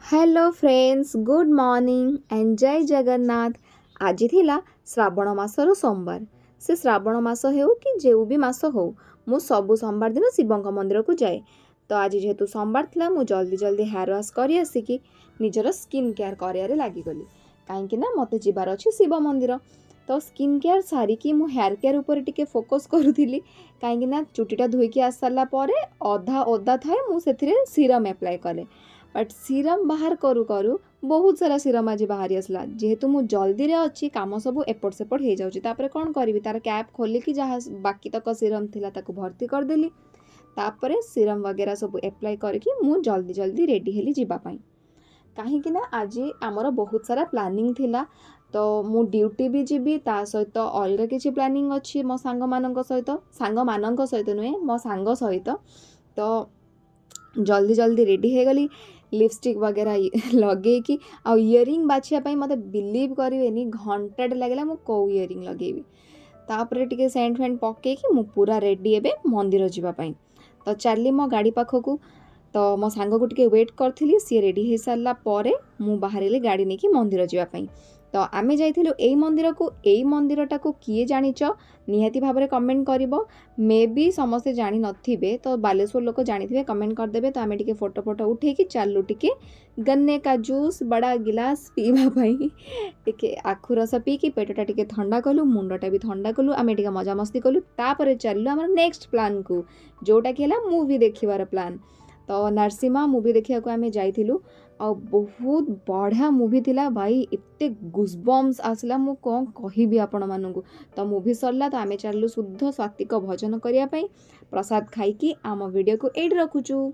Hello friends, good morning and जय जगन्नाथ। आज थिला श्रावण मासर सोमवार। से श्रावण मास हो कि जो भी मास हो, मु सबु सोमवार दिन शिवंक मंदिर को जाए। तो आज जेहेतु सोमवार थिला, मु जल्दी जल्दी हेयर वाश कर आसिकी निजर स्किन केयर कर लगिगली। कहीं मत जीवार अच्छे शिव मंदिर। तो स्किन केयर सारिकी मु हेयर केयर उपर टिके फोकस करूली। कहीं चुटीटा धोईकी आस सारा अधा ओदा थाए मुझे सीरम एप्लाय कले। बट सीरम बाहर करू करू बहुत सारा सीरम आज बाहरी आसला। जेहेतु मु जल्दी रे अच्छी काम सब एपट सेपट हो जाऊँगी, तापर कौन करी तार कैप खोलिकी जहाँ बाकी तक सीरम थिला ताकू भर्ती करदेली। तापर सीरम वगैरह सब एप्लाय करके मु जल्दी जल्दी रेडी हेली जीवापाई। कहीं आज आमर बहुत सारा प्लानिंग थिला। तो मु ड्यूटी भी जीवी, ता सहित अलग किसी प्लानिंग अच्छी मो सांग मानक सहित नुहे मो सांग सहित। तो जल्दी जल्दी रेडी हो गली लिपस्टिक वगैरह लगेकी आ इयरिंग बाछियापाई मत बिलीव करेनि घंटाटे लगे मु कौ इयरिंग लगेबी। तापर टिके सेंट फेंट पकेकी मु पूरा रेडी एबे मंदिर जीवापाई। तो चली मो गाड़ी पाखकू। तो मो सांग को टिके वेट करथिली, सी रेडी हो सारा पर मु बाहर गाड़ी नहीं कि मंदिर जीवापाई। तो आमे जाइथिलु एई मंदिर को। एई मंदिरटा को किए जानिच निहाती भाव में कमेंट करिवो। मे बी समस्ते जानी नथिबे, तो बालेश्वर लोक जानिथिबे कमेंट करदेबे। तो आमे टिके फोटो फोटो उठेकी चालू टिके गन्ने का जूस बड़ा गिलास पीवा पाई। टिके आखु रस पीकी पेटटा टिके ठंडा कलु, मुंडटा भी ठंडा कलु, आमे टिके मजा मस्ती कलु। तापर चलु हमर नेक्स्ट प्लान को, जोटा कि हला मूवी देखिबार प्लान। तो नरसिम्हा मूवी देखिया को आमे जाइथिलु। और बहुत बढ़िया मूवी थिला भाई, एते गुजबम्स आसला मु कौन कहिबी आपण मानकू। तो मूवी सरला, तो आमे चलु शुद्ध सात्विक भोजन करिया पई। प्रसाद खाइकी आम वीडियो को एड रखुचु।